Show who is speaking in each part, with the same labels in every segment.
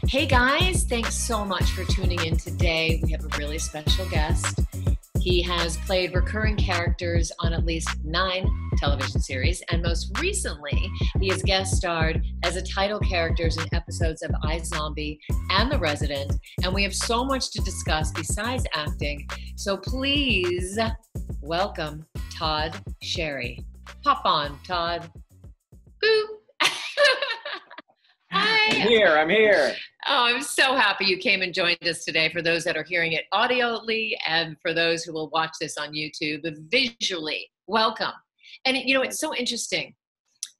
Speaker 1: Hey guys, thanks so much for tuning in today. We have a really special guest. He has played recurring characters on at least 9 television series, and most recently, he has guest starred as a title characters in episodes of iZombie and The Resident, and we have so much to discuss besides acting, so please welcome Todd Sherry. Hop on, Todd. Boop. Hi.
Speaker 2: I'm here.
Speaker 1: Oh, I'm so happy you came and joined us today. For those that are hearing it audioly and for those who will watch this on YouTube visually, welcome. And it's so interesting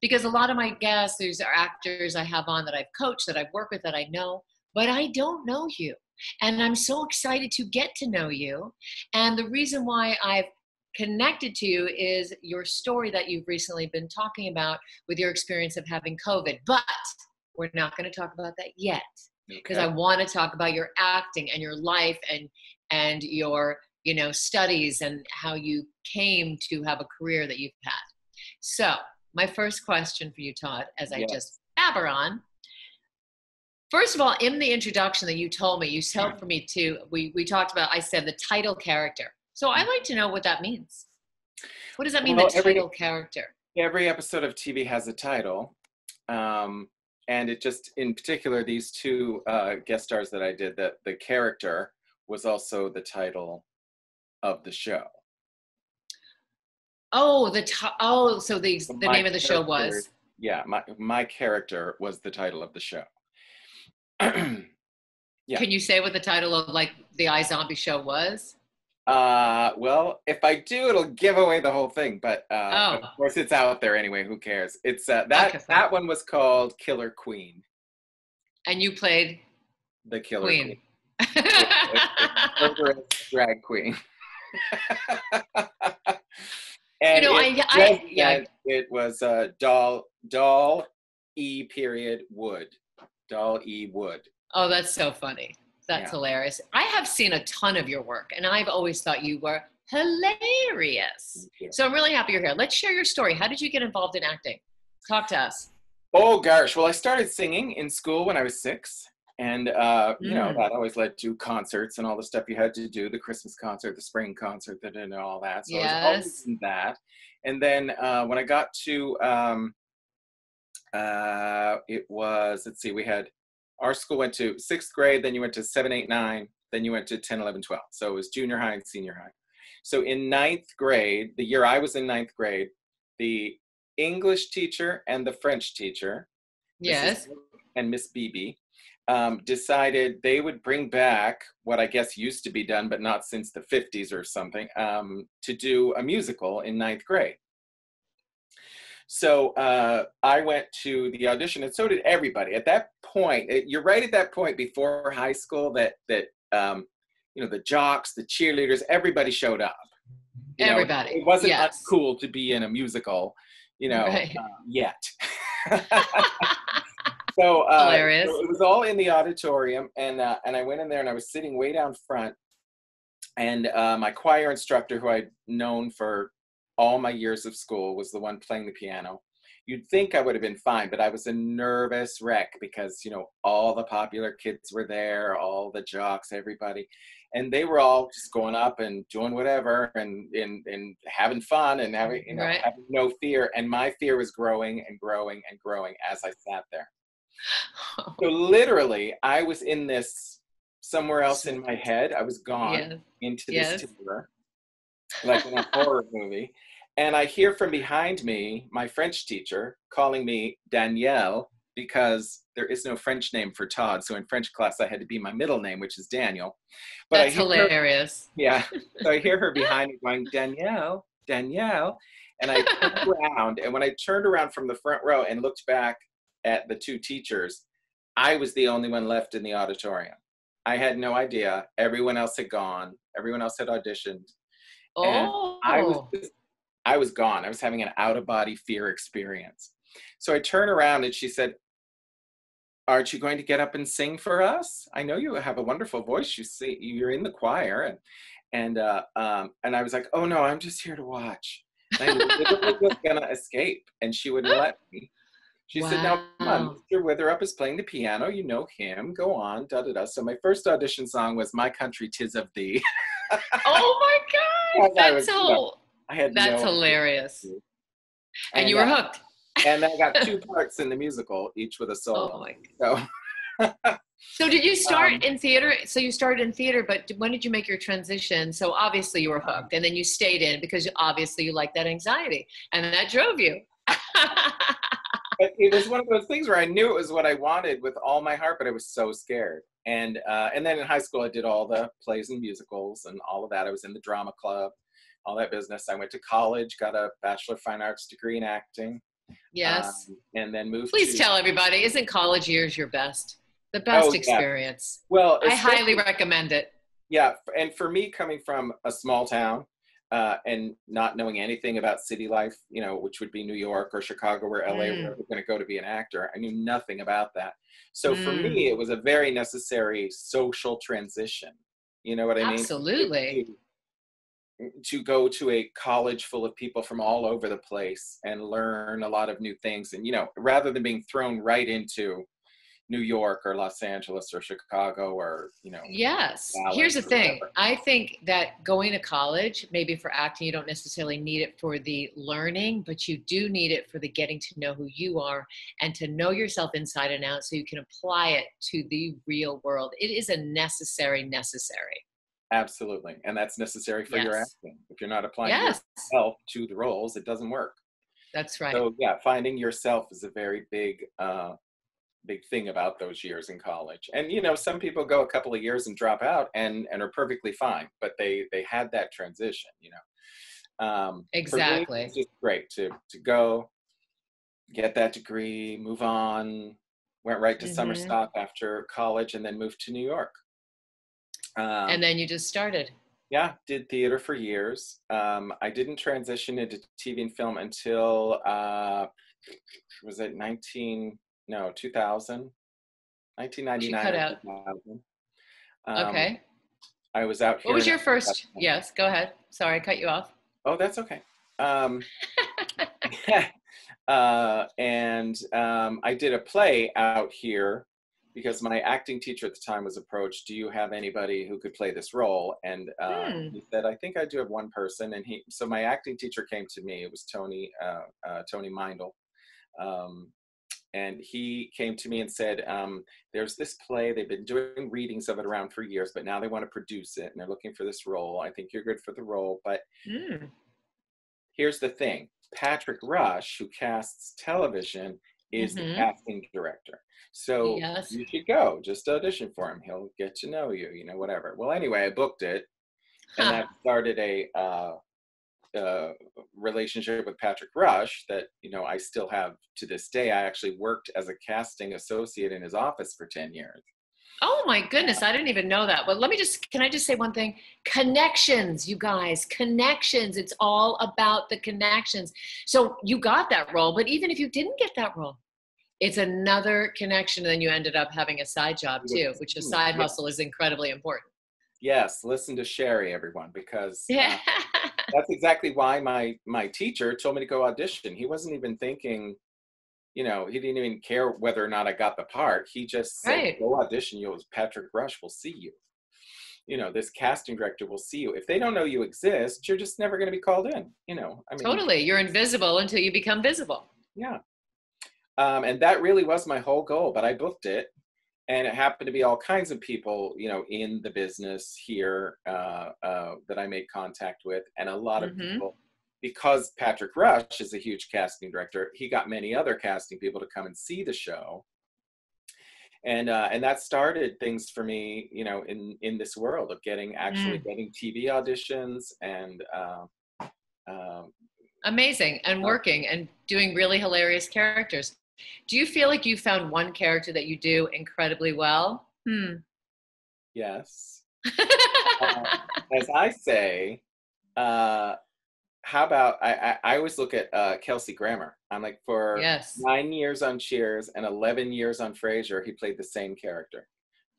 Speaker 1: because a lot of my guests, these are actors I have on that I've coached, that I've worked with, that I know, but I don't know you. And I'm so excited to get to know you. And the reason why I've connected to you is your story that you've recently been talking about with your experience of having COVID. But we're not going to talk about that yet, because I want to talk about your acting and your life and your studies and how you came to have a career that you've had. So my first question for you, Todd, as I just babber on. First of all, in the introduction that you told me, you told for me too, we talked about, I said the title character. So I'd like to know what that means. What does that mean, the title character?
Speaker 2: Every episode of TV has a title. And it just, in particular, these 2 guest stars that I did, that the character was also the title of the show.
Speaker 1: Oh, so the name of the show was?
Speaker 2: Yeah, my character was the title of the show.
Speaker 1: Can you say what the title of the iZombie show was?
Speaker 2: Well, if I do, it'll give away the whole thing, but of course it's out there anyway. Who cares? It's that one was called Killer Queen.
Speaker 1: And you played
Speaker 2: the Killer Queen. It's drag queen. And it was doll E period Wood. Doll E Wood.
Speaker 1: Oh, that's so funny. That's hilarious. I have seen a ton of your work, and I've always thought you were hilarious. So I'm really happy you're here. Let's share your story. How did you get involved in acting? Talk to us.
Speaker 2: Oh, gosh. Well, I started singing in school when I was 6. And, that always led to concerts and all the stuff you had to do, the Christmas concert, the spring concert, and all that. So I was always in that. And then when I got to, our school went to 6th grade, then you went to 7, 8, 9, then you went to 10, 11, 12. So it was junior high and senior high. So in 9th grade, the year I was in 9th grade, the English teacher and the French teacher, and Miss Beebe, decided they would bring back what I guess used to be done, but not since the 50s or something, to do a musical in 9th grade. So I went to the audition, and so did everybody. At that point, you're right at that point before high school that the jocks, the cheerleaders, everybody showed up.
Speaker 1: Everybody.
Speaker 2: It wasn't uncool to be in a musical, yet. So,
Speaker 1: hilarious.
Speaker 2: So it was all in the auditorium, and I went in there, and I was sitting way down front, and my choir instructor, who I'd known for all my years of school, was the one playing the piano. You'd think I would have been fine, but I was a nervous wreck because, all the popular kids were there, all the jocks, everybody. And they were all just going up and doing whatever and having fun and having no fear. And my fear was growing and growing and growing as I sat there. So literally, I was in this somewhere else in my head. I was gone into this tour, like in a horror movie. And I hear from behind me, my French teacher calling me Danielle, because there is no French name for Todd. So in French class, I had to be my middle name, which is Daniel. But
Speaker 1: that's hilarious.
Speaker 2: So I hear her behind me going, Danielle, Danielle. And I turned around. And when I turned around from the front row and looked back at the 2 teachers, I was the only one left in the auditorium. I had no idea. Everyone else had gone. Everyone else had auditioned.
Speaker 1: Oh.
Speaker 2: And I was gone. I was having an out-of-body fear experience. So I turned around and she said, aren't you going to get up and sing for us? I know you have a wonderful voice. You're in the choir. And I was like, oh no, I'm just here to watch. And I literally was gonna escape, and she wouldn't let me. She said, now, come on, Mr. Witherup is playing the piano. You know him. Go on, da-da-da. So my first audition song was My Country 'Tis of Thee.
Speaker 1: Oh my God. That's
Speaker 2: I had
Speaker 1: that's
Speaker 2: no
Speaker 1: hilarious.
Speaker 2: idea.
Speaker 1: And you were hooked.
Speaker 2: And I got 2 parts in the musical, each with a solo.
Speaker 1: Oh my God.
Speaker 2: So,
Speaker 1: so did you start in theater? So you started in theater, but when did you make your transition? So obviously you were hooked, and then you stayed in because obviously you like that anxiety, and that drove you.
Speaker 2: It was one of those things where I knew it was what I wanted with all my heart, but I was so scared. And then in high school, I did all the plays and musicals and all of that. I was in the drama club, all that business. I went to college, got a Bachelor of Fine Arts degree in acting.
Speaker 1: Yes.
Speaker 2: And then moved
Speaker 1: Please tell everybody, isn't college years your best? The best experience. Well, I highly recommend it.
Speaker 2: Yeah. And for me, coming from a small town, and not knowing anything about city life, which would be New York or Chicago or LA, where I was going to go to be an actor. I knew nothing about that. So for me, it was a very necessary social transition. You know what I mean?
Speaker 1: Absolutely.
Speaker 2: To go to a college full of people from all over the place and learn a lot of new things. And, rather than being thrown right into New York or Los Angeles or Chicago or,
Speaker 1: Yes.
Speaker 2: Dallas.
Speaker 1: Here's the thing. I think that going to college, maybe for acting, you don't necessarily need it for the learning, but you do need it for the getting to know who you are and to know yourself inside and out so you can apply it to the real world. It is a necessary.
Speaker 2: Absolutely. And that's necessary for your acting. If you're not applying yourself to the roles, it doesn't work.
Speaker 1: That's right.
Speaker 2: So finding yourself is a very big thing about those years in college. And, some people go a couple of years and drop out and are perfectly fine, but they had that transition,
Speaker 1: Exactly.
Speaker 2: For me, it's just great to go get that degree, move on, went right to summer stock after college and then moved to New York.
Speaker 1: And then you just started.
Speaker 2: Yeah, did theater for years. I didn't transition into TV and film until, was it 2000? 1999.
Speaker 1: She cut out.
Speaker 2: 2000.
Speaker 1: Okay.
Speaker 2: I was out here.
Speaker 1: What was your first? Yes, go ahead. Sorry, I cut you off.
Speaker 2: Oh, that's okay. And I did a play out here because my acting teacher at the time was approached, do you have anybody who could play this role? And he said, I think I do have one person. And so my acting teacher came to me. It was Tony Mindel. And he came to me and said, there's this play. They've been doing readings of it around for years, but now they want to produce it. And they're looking for this role. I think you're good for the role. But here's the thing. Patrick Rush, who casts television, is the casting director. So you should go. Just audition for him. He'll get to know you, whatever. Well, anyway, I booked it. And that started a relationship with Patrick Rush that, I still have to this day. I actually worked as a casting associate in his office for 10 years.
Speaker 1: Oh my goodness, I didn't even know that. But can I just say one thing? Connections, you guys, connections. It's all about the connections. So you got that role, but even if you didn't get that role, it's another connection. And then you ended up having a side job too, which a side hustle is incredibly important.
Speaker 2: Yes, listen to Shari, everyone, because that's exactly why my teacher told me to go audition. He wasn't even thinking, he didn't even care whether or not I got the part. He just said, go audition. Patrick Rush will see you. This casting director will see you. If they don't know you exist, you're just never going to be called in.
Speaker 1: Totally. You're invisible until you become visible.
Speaker 2: Yeah. And that really was my whole goal, but I booked it. And it happened to be all kinds of people, in the business here that I made contact with. And a lot of people, because Patrick Rush is a huge casting director, he got many other casting people to come and see the show. And that started things for me, in this world of actually getting TV auditions and
Speaker 1: amazing, and working and doing really hilarious characters. Do you feel like you found one character that you do incredibly well?
Speaker 2: Yes. As I say, how about, I always look at Kelsey Grammer. I'm like, for 9 years on Cheers and 11 years on Frasier, he played the same character.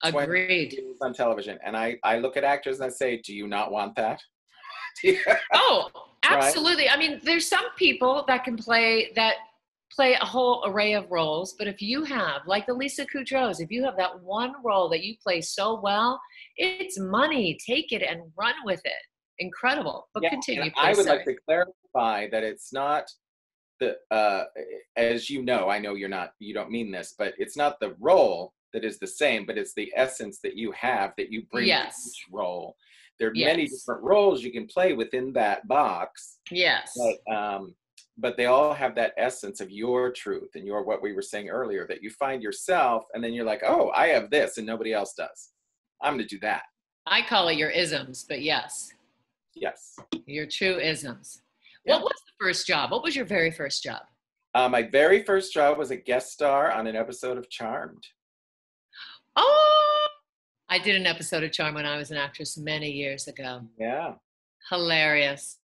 Speaker 1: Agreed.
Speaker 2: 20 years on television. And I look at actors and I say, do you not want that?
Speaker 1: Oh, absolutely. Right? I mean, there's some people that can play that play a whole array of roles, but if you have, like the Lisa Kudrow's, if you have that one role that you play so well, it's money. Take it and run with it. Incredible. But
Speaker 2: Yeah,
Speaker 1: continue,
Speaker 2: and
Speaker 1: please.
Speaker 2: I would
Speaker 1: Sorry.
Speaker 2: like to clarify that it's not the, as you know, I know you don't mean this, but it's not the role that is the same, but it's the essence that you have that you bring to
Speaker 1: Yes.
Speaker 2: each role. There are many
Speaker 1: Yes.
Speaker 2: different roles you can play within that box.
Speaker 1: Yes.
Speaker 2: But they all have that essence of your truth and your, what we were saying earlier, that you find yourself and then you're like, oh, I have this and nobody else does. I'm going to do that.
Speaker 1: I call it your isms, but yes.
Speaker 2: Yes.
Speaker 1: Your true isms.
Speaker 2: Yeah.
Speaker 1: What was the first job? What was your very first job?
Speaker 2: My very first job was a guest star on an episode of Charmed.
Speaker 1: Oh, I did an episode of Charmed when I was an actress many years ago.
Speaker 2: Yeah.
Speaker 1: Hilarious.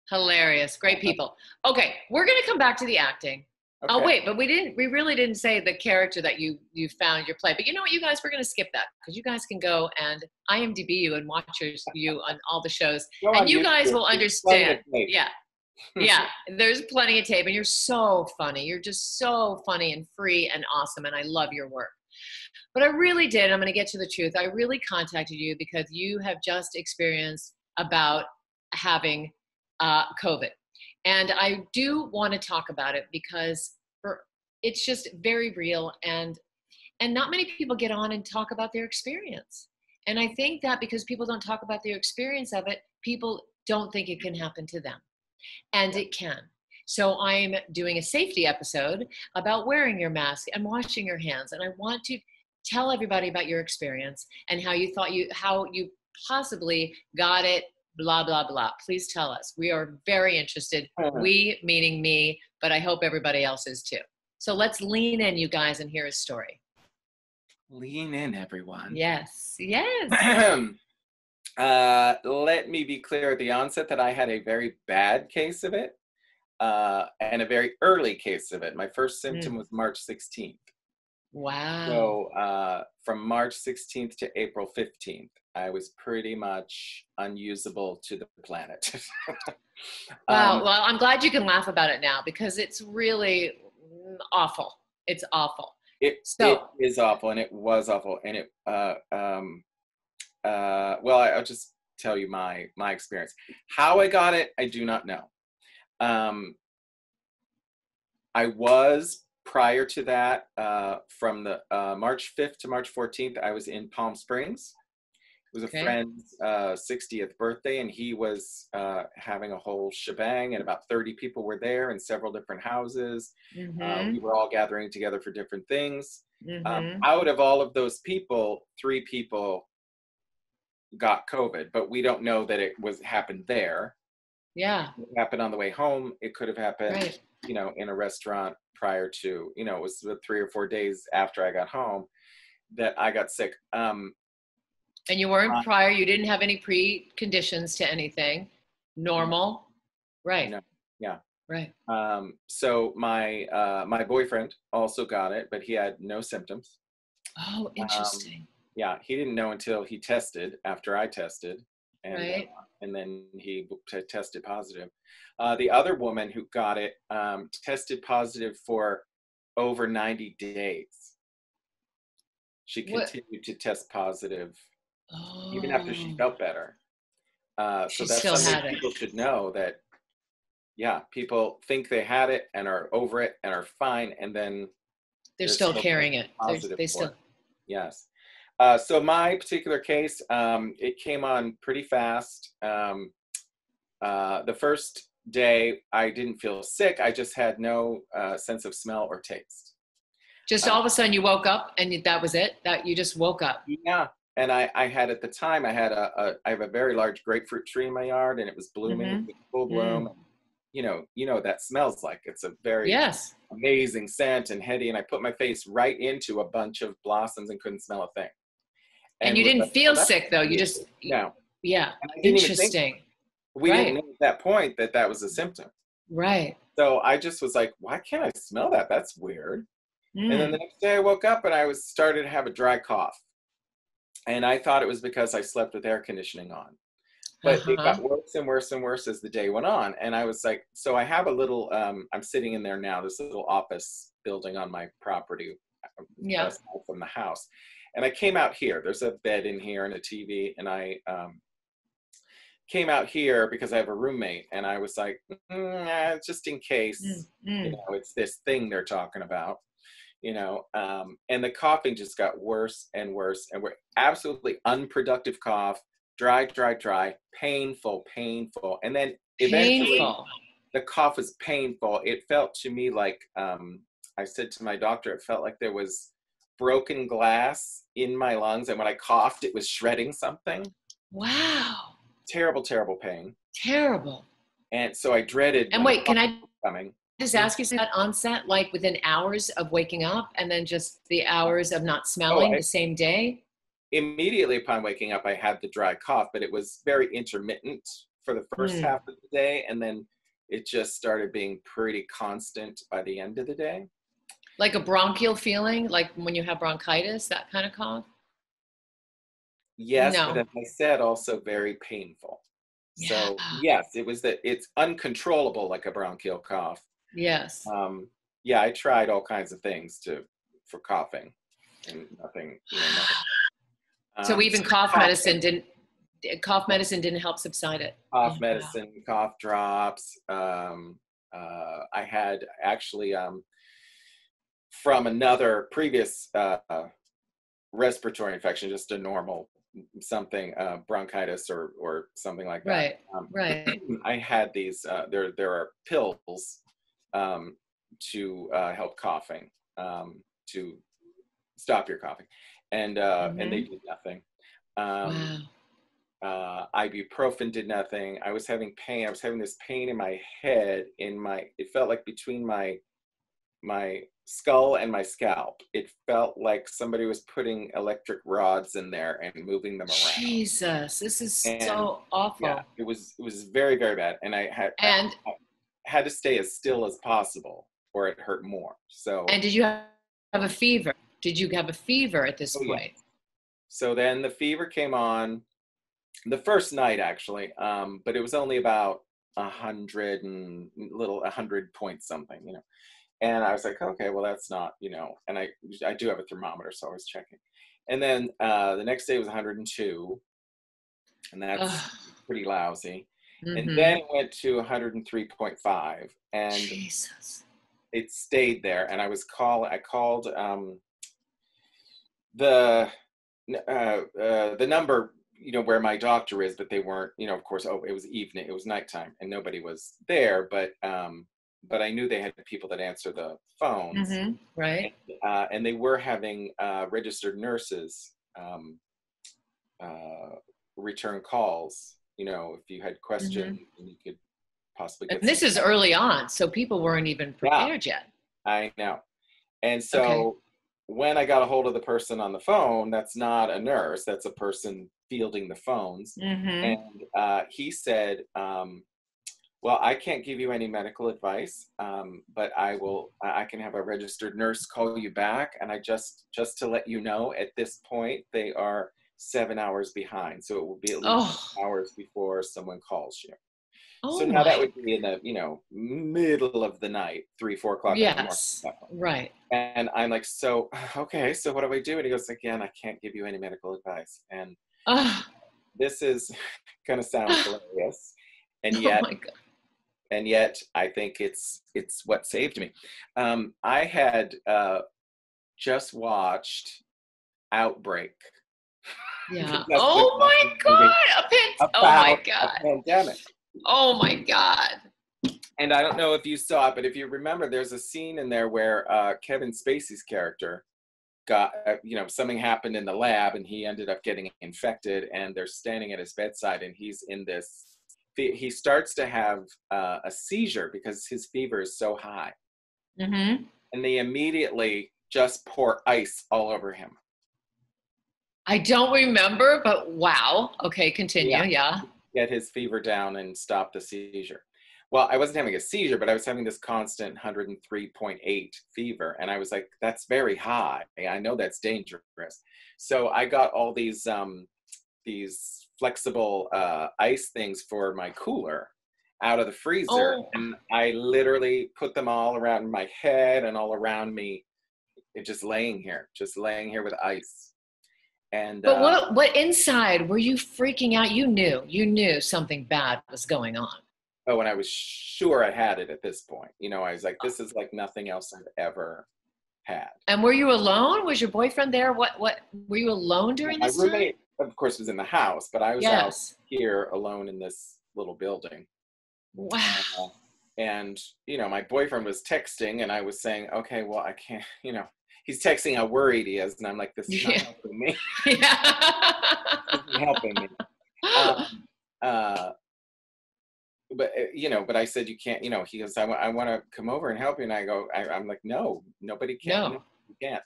Speaker 1: Hilarious. Great people. Okay, we're going to come back to the acting.
Speaker 2: Okay.
Speaker 1: Oh, wait, but we really didn't say the character that you found your play. But you know what, you guys, we're going to skip that because you guys can go and IMDb you and watch you on all the shows.
Speaker 2: Go
Speaker 1: and
Speaker 2: on
Speaker 1: you
Speaker 2: YouTube.
Speaker 1: guys will understand.
Speaker 2: Tape.
Speaker 1: Yeah. Yeah, there's plenty of tape, and you're so funny. You're just so funny and free and awesome, and I love your work. But I really did, I'm going to get to the truth. I really contacted you because you have just experienced about having COVID. And I do want to talk about it because it's just very real, and not many people get on and talk about their experience. And I think that because people don't talk about their experience of it, people don't think it can happen to them. And it can. So I'm doing a safety episode about wearing your mask and washing your hands. And I want to tell everybody about your experience and how you possibly got it, blah, blah, blah. Please tell us. We are very interested. We, meaning me, but I hope everybody else is too. So let's lean in, you guys, and hear his story.
Speaker 2: Lean in, everyone.
Speaker 1: Yes, yes.
Speaker 2: Let me be clear at the onset that I had a very bad case of it and a very early case of it. My first symptom was March 16th.
Speaker 1: Wow.
Speaker 2: So from March 16th to April 15th, I was pretty much unusable to the planet.
Speaker 1: Wow. Well, I'm glad you can laugh about it now because it's really awful. It's awful.
Speaker 2: It is awful, and it was awful, and it well, I'll just tell you my experience. How I got it, I do not know. I was, prior to that, from the March 5th to March 14th, I was in Palm Springs. It was a friend's 60th birthday, and he was having a whole shebang, and about 30 people were there in several different houses. We were all gathering together for different things. Out of all of those people, 3 people got COVID, but we don't know that it happened there.
Speaker 1: Yeah.
Speaker 2: It happened on the way home. It could have happened, in a restaurant prior to, it was 3 or 4 days after I got home that I got sick.
Speaker 1: And you weren't prior, you didn't have any preconditions to anything. Normal. Right.
Speaker 2: No. Yeah.
Speaker 1: Right.
Speaker 2: So my boyfriend also got it, but he had no symptoms.
Speaker 1: Oh, interesting.
Speaker 2: Yeah, he didn't know until he tested after I tested, and then he tested positive. The other woman who got it tested positive for over 90 days. She continued to test positive even after she felt better. So that's something people should know, that people think they had it and are over it and are fine, and then
Speaker 1: they're still carrying it. They still.
Speaker 2: Yes. So my particular case, it came on pretty fast. The first day I didn't feel sick. I just had no sense of smell or taste.
Speaker 1: Just all of a sudden you woke up and that was it? That you just woke up?
Speaker 2: Yeah. And I had, at the time, I have a very large grapefruit tree in my yard, and it was blooming, full bloom. You know that smells like. It's a very amazing scent and heady. And I put my face right into a bunch of blossoms and couldn't smell a thing.
Speaker 1: And you didn't feel sick, though. You just
Speaker 2: no.
Speaker 1: Yeah. Interesting.
Speaker 2: We didn't know at that point that was a symptom.
Speaker 1: Right.
Speaker 2: So I just was like, why can't I smell that? That's weird. And then the next day I woke up and I started to have a dry cough. And I thought it was because I slept with air conditioning on. But it
Speaker 1: Uh-huh.
Speaker 2: got worse and worse and worse as the day went on. And I was like, so I have a little, I'm sitting in there now, this little office building on my property,
Speaker 1: Yeah.
Speaker 2: aside from the house. And I came out here. There's a bed in here and a TV. And I came out here because I have a roommate. And I was like, just in case,
Speaker 1: Mm.
Speaker 2: it's this thing they're talking about. And the coughing just got worse and worse, and we're absolutely unproductive cough, dry, painful, and then eventually
Speaker 1: Painful.
Speaker 2: the cough was painful. It felt to me like, I said to my doctor, it felt like there was broken glass in my lungs, and when I coughed, it was shredding something.
Speaker 1: Wow.
Speaker 2: Terrible pain.
Speaker 1: Terrible.
Speaker 2: And so I dreaded
Speaker 1: And
Speaker 2: when the
Speaker 1: wait, can
Speaker 2: cough
Speaker 1: I
Speaker 2: was coming.
Speaker 1: just ask you that onset, like within hours of waking up and then just the hours of not smelling the same day?
Speaker 2: Immediately upon waking up, I had the dry cough, but it was very intermittent for the first half of the day. And then it just started being pretty constant by the end of the day.
Speaker 1: Like a bronchial feeling, like when you have bronchitis, that kind of cough?
Speaker 2: Yes, but
Speaker 1: No.
Speaker 2: as I said, also very painful.
Speaker 1: Yeah.
Speaker 2: So yes, it's uncontrollable like a bronchial cough.
Speaker 1: Yes.
Speaker 2: Yeah, I tried all kinds of things for coughing and nothing.
Speaker 1: So even cough medicine didn't help subside it.
Speaker 2: Cough
Speaker 1: Oh, wow.
Speaker 2: medicine, cough drops. I had actually from another previous respiratory infection, just a normal something, bronchitis or something like that.
Speaker 1: Right.
Speaker 2: I had these. There are pills to help coughing, to stop your coughing, and they did nothing.
Speaker 1: Wow.
Speaker 2: Ibuprofen did nothing. I was having pain. I was having this pain in my head. It felt like between my skull and my scalp. It felt like somebody was putting electric rods in there and moving them around.
Speaker 1: Jesus, this is
Speaker 2: And
Speaker 1: so awful.
Speaker 2: yeah, it was very, very bad. And I had to stay as still as possible or it hurt more. So.
Speaker 1: And did you have a fever? Did you have a fever at this point?
Speaker 2: Yeah. So then the fever came on the first night actually, but it was only about 100 point something, And I was like, okay, well that's not, and I do have a thermometer, so I was checking. And then the next day was 102, and that's pretty lousy. And then it went to 103.5, and
Speaker 1: Jesus.
Speaker 2: it stayed there. And I called the number, where my doctor is, but they weren't, of course, it was evening, it was nighttime and nobody was there, but I knew they had people that answer the phones.
Speaker 1: Right.
Speaker 2: And they were having registered nurses return calls, if you had questions, and you could possibly get.
Speaker 1: And this is early on, so people weren't even prepared yet.
Speaker 2: I know. And so when I got a hold of the person on the phone, that's not a nurse, that's a person fielding the phones. And he said, well, I can't give you any medical advice, but I can have a registered nurse call you back. And I just to let you know, at this point, they are 7 hours behind. So it will be at least hours before someone calls you. So now that would be in the, middle of the night, 3-4 o'clock.
Speaker 1: Yes.
Speaker 2: In the morning.
Speaker 1: Right.
Speaker 2: And I'm like, so, okay, so what do I do? And he goes, again, I can't give you any medical advice. And this is going to sound hilarious. And yet, and yet I think it's what saved me. I had just watched Outbreak.
Speaker 1: Yeah. Oh my God. Oh my God.
Speaker 2: A pandemic.
Speaker 1: Oh my God.
Speaker 2: And I don't know if you saw it, but if you remember, there's a scene in there where Kevin Spacey's character got, something happened in the lab and he ended up getting infected, and they're standing at his bedside and he's in this, he starts to have a seizure because his fever is so high. And they immediately just pour ice all over him.
Speaker 1: I don't remember, but wow. Okay, continue. Yeah.
Speaker 2: Get his fever down and stop the seizure. Well, I wasn't having a seizure, but I was having this constant 103.8 fever. And I was like, that's very high. I know that's dangerous. So I got all these flexible ice things for my cooler out of the freezer,
Speaker 1: Oh,
Speaker 2: and I literally put them all around my head and all around me, just laying here with ice. And
Speaker 1: but what inside were you freaking out? You knew something bad was going on.
Speaker 2: oh, and I was sure I had it at this point. You know, I was like, this is like nothing else I've ever had.
Speaker 1: And were you alone? Was your boyfriend there? What were you alone during
Speaker 2: My
Speaker 1: this time?
Speaker 2: roommate, of course, was in the house, but I was out
Speaker 1: Yes.
Speaker 2: here alone in this little building.
Speaker 1: Wow.
Speaker 2: And, you know, my boyfriend was texting, and I was saying, okay, well, I can't, you know, he's texting how worried he is. And I'm like, this is not
Speaker 1: Yeah.
Speaker 2: helping me.
Speaker 1: Yeah.
Speaker 2: This isn't helping me. Uh, but, you know, but I said, you can't, you know, he goes, I want to come over and help you. And I go, I'm like, no, nobody can.
Speaker 1: No,
Speaker 2: No, you can't.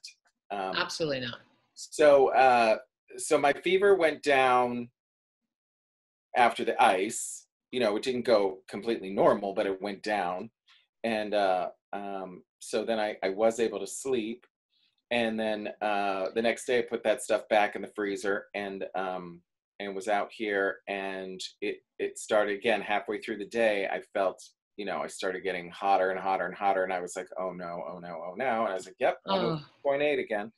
Speaker 1: absolutely not.
Speaker 2: So my fever went down after the ice. You know, it didn't go completely normal, but it went down. And so then I was able to sleep. And then the next day I put that stuff back in the freezer and was out here, and it started again halfway through the day. I felt, you know, I started getting hotter and hotter and hotter, and I was like, oh no, oh no, oh no. And I was like, yep,
Speaker 1: Oh,
Speaker 2: 1.8 again.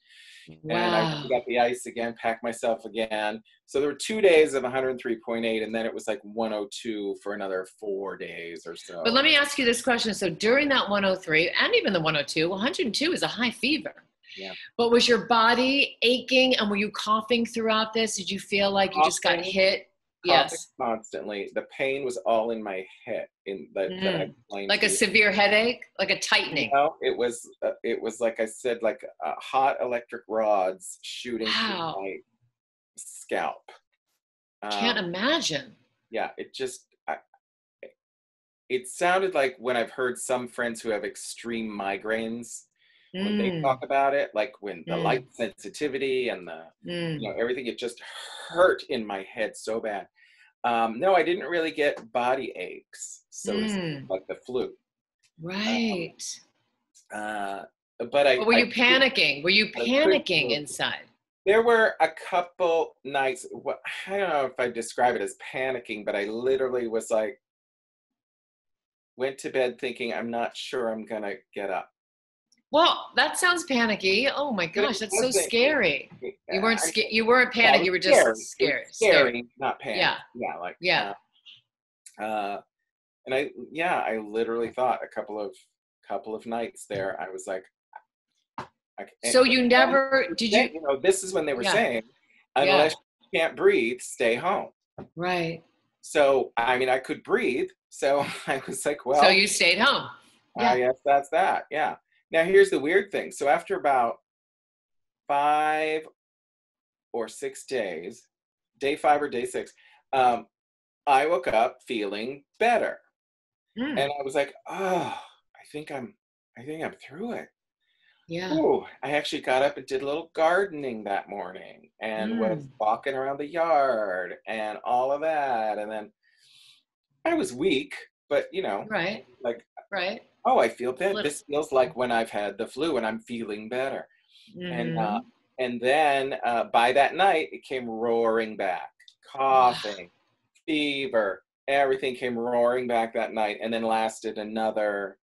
Speaker 2: And I
Speaker 1: wow.
Speaker 2: got the ice again, packed myself again. So there were 2 days of 103.8, and then it was like 102 for another 4 days or so.
Speaker 1: But let me ask you this question. So during that 103 and even the 102, 102 is a high fever.
Speaker 2: Yeah.
Speaker 1: But was your body aching and were you coughing throughout this? Did you feel like you just got hit?
Speaker 2: Coughing
Speaker 1: Yes.
Speaker 2: constantly. The pain was all in my head, that I explained
Speaker 1: Like
Speaker 2: to
Speaker 1: a
Speaker 2: you.
Speaker 1: severe headache, like a tightening.
Speaker 2: No, it was like I said, like hot electric rods shooting through
Speaker 1: Wow.
Speaker 2: my scalp.
Speaker 1: Can't imagine.
Speaker 2: Yeah, it sounded like when I've heard some friends who have extreme migraines, when they talk
Speaker 1: Mm,
Speaker 2: about it, like when the light
Speaker 1: mm,
Speaker 2: sensitivity and the, you
Speaker 1: mm.
Speaker 2: know, everything, it just hurt in my head so bad. No, I didn't really get body aches, so to speak,
Speaker 1: Mm.
Speaker 2: like the flu. Um,
Speaker 1: Right.
Speaker 2: uh, but
Speaker 1: But were
Speaker 2: I
Speaker 1: you panicking? Were you
Speaker 2: couldn't
Speaker 1: panicking
Speaker 2: move.
Speaker 1: inside?
Speaker 2: There were a couple nights, I don't know if I describe it as panicking, but I literally was like, went to bed thinking, I'm not sure I'm gonna get up.
Speaker 1: Well, that sounds panicky. Oh my
Speaker 2: But it
Speaker 1: gosh, that's so
Speaker 2: wasn't,
Speaker 1: scary. You weren't You weren't
Speaker 2: yeah, it
Speaker 1: panicked.
Speaker 2: was
Speaker 1: You were just
Speaker 2: scary. It was
Speaker 1: scared. Scared.
Speaker 2: scary, not panic.
Speaker 1: Yeah.
Speaker 2: Yeah, like,
Speaker 1: Yeah.
Speaker 2: uh, and I literally thought a couple of nights there, I was like,
Speaker 1: So you
Speaker 2: and
Speaker 1: never did you?
Speaker 2: you know, this is when they were
Speaker 1: Yeah.
Speaker 2: saying,
Speaker 1: Yeah.
Speaker 2: unless you can't breathe, stay home.
Speaker 1: Right.
Speaker 2: So, I mean, I could breathe. So I was like,
Speaker 1: So
Speaker 2: well,
Speaker 1: you stayed home.
Speaker 2: I
Speaker 1: Yeah.
Speaker 2: guess that's that. Yeah. Now, here's the weird thing. So after about 5 or 6 days, day 5 or day 6, um, I woke up feeling better.
Speaker 1: Mm.
Speaker 2: And I was like, oh, I think I'm through it.
Speaker 1: Yeah.
Speaker 2: Ooh, I actually got up and did a little gardening that morning and was
Speaker 1: Mm.
Speaker 2: walking around the yard and all of that. And then I was weak, but you know,
Speaker 1: Right.
Speaker 2: like,
Speaker 1: Right.
Speaker 2: oh, I feel
Speaker 1: A
Speaker 2: better.
Speaker 1: little.
Speaker 2: This feels like when I've had the flu and I'm feeling better. And
Speaker 1: Mm-hmm.
Speaker 2: then by that night, it came roaring back.
Speaker 1: Wow.
Speaker 2: Coughing, fever, everything came roaring back that night, and then lasted another.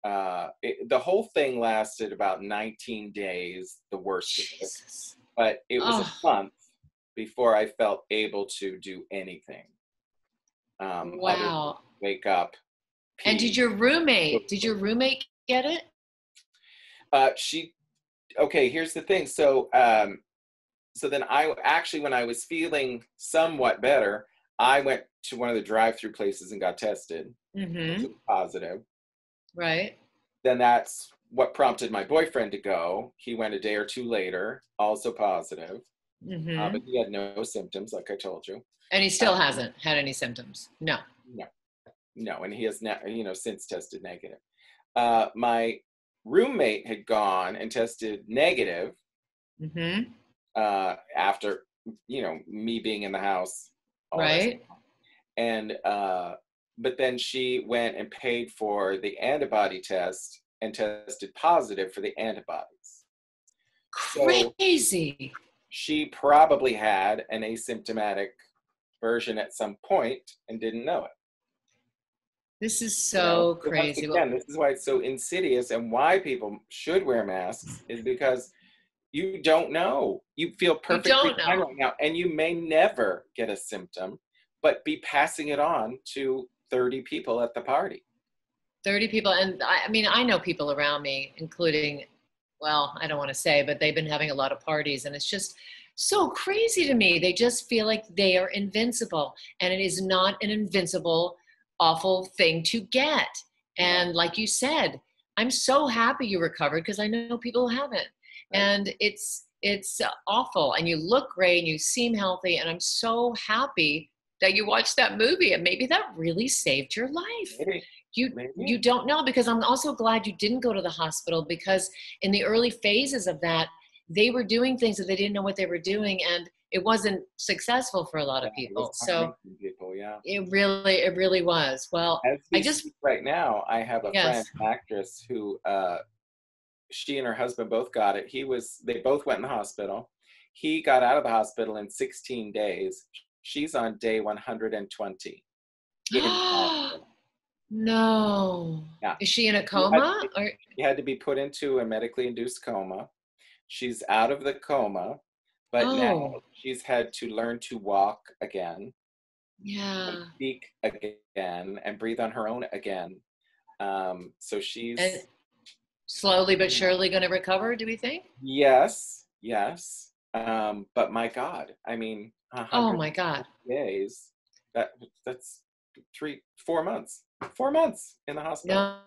Speaker 2: The whole thing lasted about 19 days, the worst of it.
Speaker 1: Jesus.
Speaker 2: But it was a
Speaker 1: Oh.
Speaker 2: month before I felt able to do anything other than
Speaker 1: Wow.
Speaker 2: wake up,
Speaker 1: And
Speaker 2: pee.
Speaker 1: did your roommate get it?
Speaker 2: She Okay, here's the thing. So then I actually, when I was feeling somewhat better, I went to one of the drive-through places and got tested, which
Speaker 1: Mm-hmm.
Speaker 2: was positive.
Speaker 1: Right.
Speaker 2: Then that's what prompted my boyfriend to go. He went a day or two later, also positive,
Speaker 1: Mm-hmm.
Speaker 2: but he had no symptoms, like I told you.
Speaker 1: And he
Speaker 2: Uh,
Speaker 1: still hasn't had any symptoms. No.
Speaker 2: no, no, and he has now, you know, since tested negative. My roommate had gone and tested negative
Speaker 1: Mm-hmm.
Speaker 2: after, you know, me being in the house, all this.
Speaker 1: Right.
Speaker 2: And but then she went and paid for the antibody test and tested positive for the antibodies. So
Speaker 1: Crazy.
Speaker 2: she probably had an asymptomatic version at some point and didn't know it.
Speaker 1: This is so
Speaker 2: Once
Speaker 1: crazy.
Speaker 2: again, this is why it's so insidious, and why people should wear masks is because you don't know. You feel
Speaker 1: You
Speaker 2: perfectly
Speaker 1: don't
Speaker 2: fine
Speaker 1: know.
Speaker 2: right now, and you may never get a symptom, but be passing it on to 30 people at the party.
Speaker 1: 30 people. And I mean, I know people around me, including, well, I don't want to say, but they've been having a lot of parties, and it's just so crazy to me. They just feel like they are invincible, and it is not an invincible, awful thing to get. And like you said, I'm so happy you recovered, because I know people who haven't.
Speaker 2: Right.
Speaker 1: And it's awful, and you look great and you seem healthy, and I'm so happy that you watched that movie, and maybe that really saved your life.
Speaker 2: Maybe.
Speaker 1: You don't know, because I'm also glad you didn't go to the hospital, because in the early phases of that, they were doing things that they didn't know what they were doing, and it wasn't successful for a lot of people. So
Speaker 2: people, yeah.
Speaker 1: it really was. Well,
Speaker 2: As we
Speaker 1: I just
Speaker 2: speak right now, I have a friend,
Speaker 1: yes.
Speaker 2: actress, who she and her husband both got it. They both went in the hospital. He got out of the hospital in 16 days. She's on day 120 in the hospital.
Speaker 1: No.
Speaker 2: Yeah.
Speaker 1: Is she in a coma? Or
Speaker 2: She had to be put into a medically induced coma. She's out of the coma, but now she's had to learn to walk again, and
Speaker 1: yeah.
Speaker 2: speak again, and breathe on her own again. So she's
Speaker 1: And slowly but surely going to recover, do we think?
Speaker 2: yes. But my God, I mean,
Speaker 1: Oh
Speaker 2: 100
Speaker 1: my God.
Speaker 2: days. That's 4 months. 4 months in the hospital.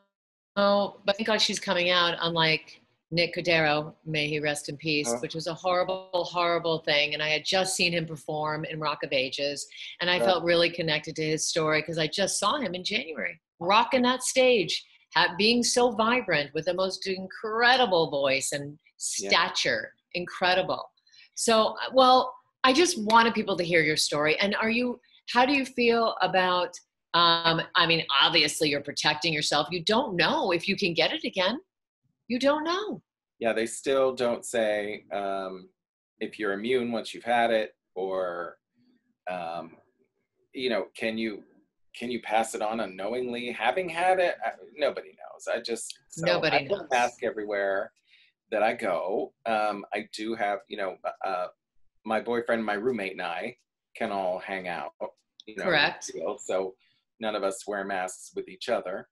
Speaker 1: No, but thank God she's coming out, unlike Nick Cordero, may he rest in peace, which was a horrible, horrible thing. And I had just seen him perform in Rock of Ages, and I felt really connected to his story, because I just saw him in January, rocking that stage, being so vibrant, with the most incredible voice and stature, incredible. So, well, I just wanted people to hear your story. And how do you feel about, I mean, obviously you're protecting yourself. You don't know if you can get it again. You don't know.
Speaker 2: Yeah, they still don't say if you're immune once you've had it, or can you pass it on unknowingly having had it? Nobody knows. I
Speaker 1: Nobody
Speaker 2: put a
Speaker 1: knows.
Speaker 2: mask everywhere that I go. I do have, my boyfriend, my roommate, and I can all hang out.
Speaker 1: Correct.
Speaker 2: So none of us wear masks with each other.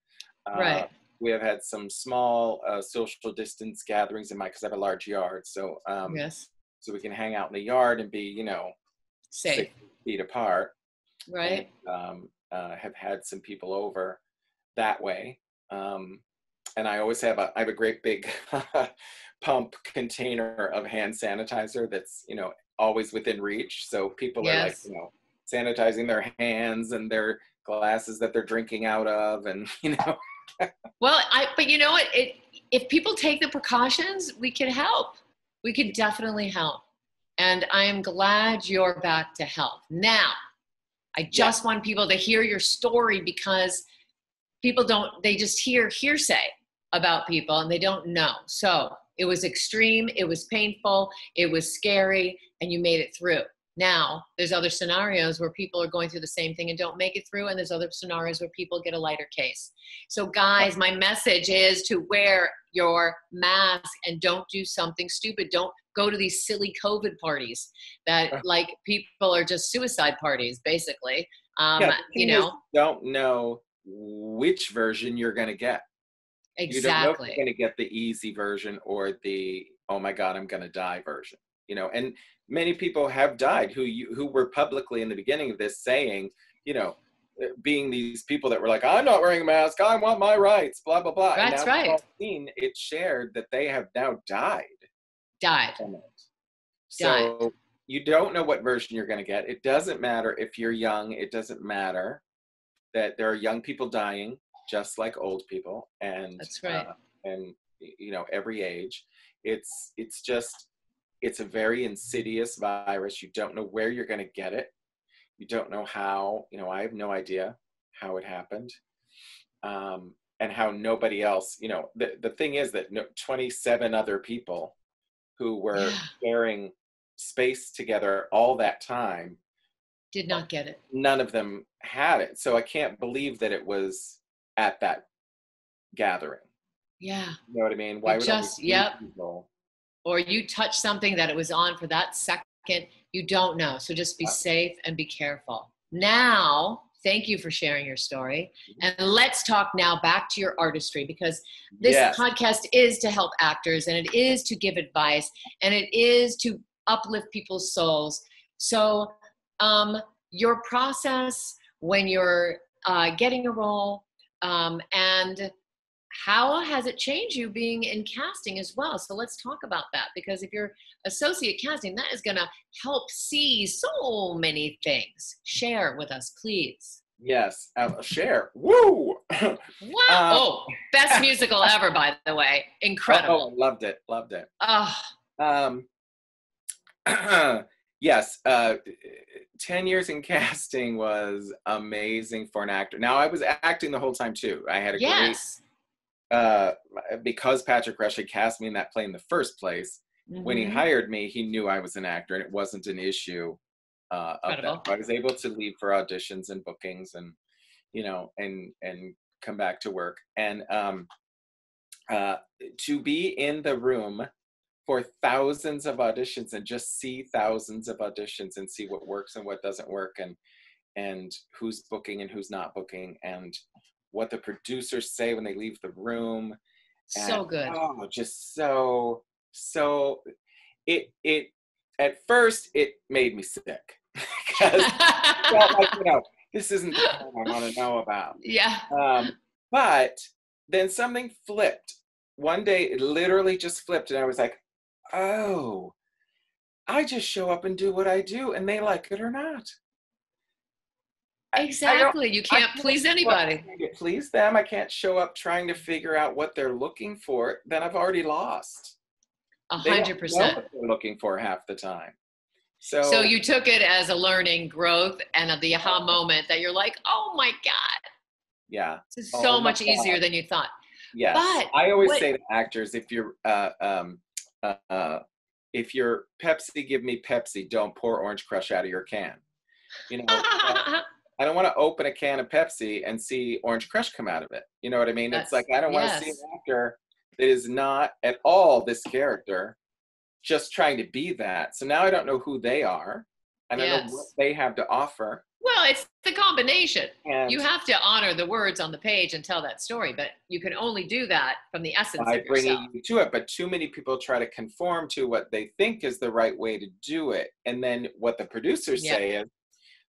Speaker 1: Right.
Speaker 2: We have had some small social distance gatherings because I have a large yard. So
Speaker 1: Yes.
Speaker 2: so we can hang out in the yard and be,
Speaker 1: Safe.
Speaker 2: 6 feet apart.
Speaker 1: Right.
Speaker 2: And have had some people over that way. And I always have I have a great big pump container of hand sanitizer that's, always within reach. So people are like, sanitizing their hands and their glasses that they're drinking out of, and
Speaker 1: Well, but you know what? If people take the precautions, we can help. We can definitely help. And I am glad you're back to health. Now, I just want people to hear your story, because people they just hear hearsay about people and they don't know. So it was extreme, it was painful, it was scary, and you made it through. Now, there's other scenarios where people are going through the same thing and don't make it through, and there's other scenarios where people get a lighter case. So guys, my message is to wear your mask and don't do something stupid. Don't go to these silly COVID parties that, like, people are just suicide parties, basically.
Speaker 2: Don't know which version you're going to get.
Speaker 1: Exactly.
Speaker 2: You don't know if you're going to get the easy version or the, oh my God, I'm going to die version. And many people have died who were publicly in the beginning of this saying, being these people that were like, I'm not wearing a mask, I want my rights, blah, blah, blah.
Speaker 1: That's
Speaker 2: and now
Speaker 1: right.
Speaker 2: It's shared that they have now died. So you don't know what version you're going to get. It doesn't matter if you're young. It doesn't matter that there are young people dying, just like old people. And
Speaker 1: that's right.
Speaker 2: And every age. It's a very insidious virus. You don't know where you're going to get it. You don't know how. I have no idea how it happened, and how nobody else. The thing is that 27 other people who were sharing space together all that time
Speaker 1: Did not get it.
Speaker 2: None of them had it. So I can't believe that it was at that gathering.
Speaker 1: Yeah.
Speaker 2: You know what I mean? Why would only three people?
Speaker 1: Or you touch something that it was on for that second, you don't know. So just be safe and be careful. Now, thank you for sharing your story. And let's talk now back to your artistry, because this podcast is to help actors, and it is to give advice, and it is to uplift people's souls. So your process when you're getting a role, and how has it changed you being in casting as well? So let's talk about that, because if you're associate casting, that is going to help see so many things. Share with us, please.
Speaker 2: Yes, share. Woo!
Speaker 1: Wow! Best musical ever, by the way. Incredible.
Speaker 2: Oh, loved it.
Speaker 1: Oh.
Speaker 2: Yes, 10 years in casting was amazing for an actor. Now, I was acting the whole time too. I had a great, because Patrick Rush had cast me in that play in the first place. When he hired me, he knew I was an actor, and it wasn't an issue of that. I was able to leave for auditions and bookings, and and come back to work. And to be in the room for thousands of auditions and just see thousands of auditions and see what works and what doesn't work, and who's booking and who's not booking, and what the producers say when they leave the room.
Speaker 1: So good.
Speaker 2: Oh, just so it at first it made me sick because I felt like, this isn't the part I want to know about.
Speaker 1: Yeah.
Speaker 2: But then something flipped. One day it literally just flipped, and I was like, oh, I just show up and do what I do, and they like it or not.
Speaker 1: Exactly. You can't please anybody.
Speaker 2: To please them. I can't show up trying to figure out what they're looking for. Then I've already lost.
Speaker 1: 100%.
Speaker 2: They don't know what they're looking for half the time.
Speaker 1: So you took it as a learning growth and the aha moment that you're like, oh my God.
Speaker 2: Yeah.
Speaker 1: This is so much easier than you thought.
Speaker 2: Yes. But I always say to actors, if you're Pepsi, give me Pepsi. Don't pour Orange Crush out of your can. I don't want to open a can of Pepsi and see Orange Crush come out of it. You know what I mean? It's like, I don't want to see an actor that is not at all this character, just trying to be that. So now I don't know who they are. I don't know what they have to offer.
Speaker 1: Well, it's the combination. And you have to honor the words on the page and tell that story, but you can only do that from the essence of yourself. By bringing
Speaker 2: you to it, but too many people try to conform to what they think is the right way to do it. And then what the producers say is,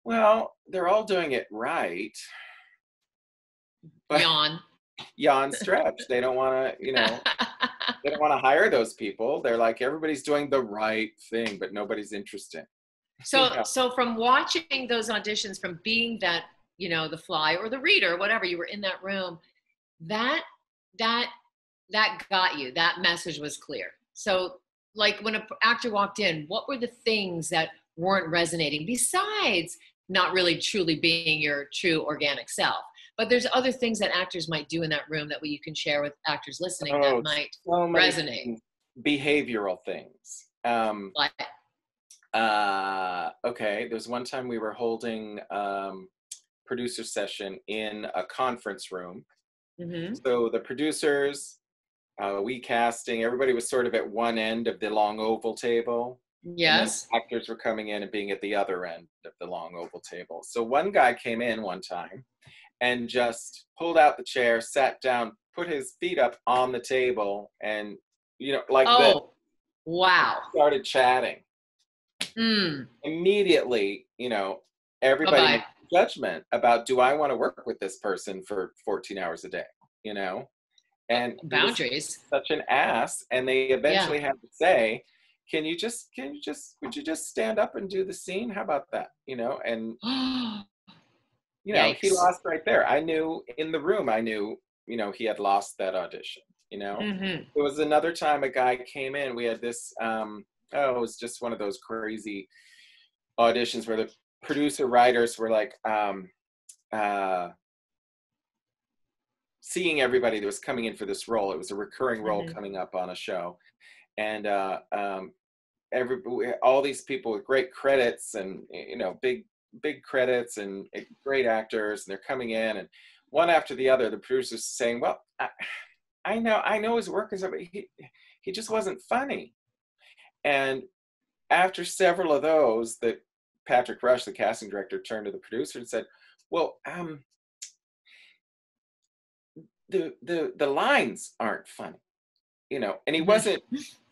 Speaker 2: well, they're all doing it right. But yawn stretch. They don't want to, they don't want to hire those people. They're like, everybody's doing the right thing, but nobody's interested.
Speaker 1: So from watching those auditions, from being that, the fly or the reader, whatever, you were in that room, that got you, that message was clear. So like when an actor walked in, what were the things that weren't resonating besides not really truly being your true organic self? But there's other things that actors might do in that room that you can share with actors listening that might resonate.
Speaker 2: Things. Behavioral things. Okay, there was one time we were holding producer session in a conference room. So the producers, we casting, everybody was sort of at one end of the long oval table.
Speaker 1: Yes.
Speaker 2: And actors were coming in and being at the other end of the long oval table. So one guy came in one time and just pulled out the chair, sat down, put his feet up on the table, and like this.
Speaker 1: Wow.
Speaker 2: Started chatting. Immediately, everybody makes a judgment about, do I want to work with this person for 14 hours a day? And
Speaker 1: boundaries.
Speaker 2: Such an ass, and they eventually had to say, would you just stand up and do the scene? How about that? And he lost right there. I knew in the room, he had lost that audition. There was another time a guy came in, we had this it was just one of those crazy auditions where the producer writers were like seeing everybody that was coming in for this role. It was a recurring role coming up on a show, and all these people with great credits and big big credits and great actors, and they're coming in, and one after the other, the producer's saying, well, I know his work is, but he just wasn't funny. And after several of those, that Patrick Rush, the casting director, turned to the producer and said, well, the lines aren't funny, you know. And he wasn't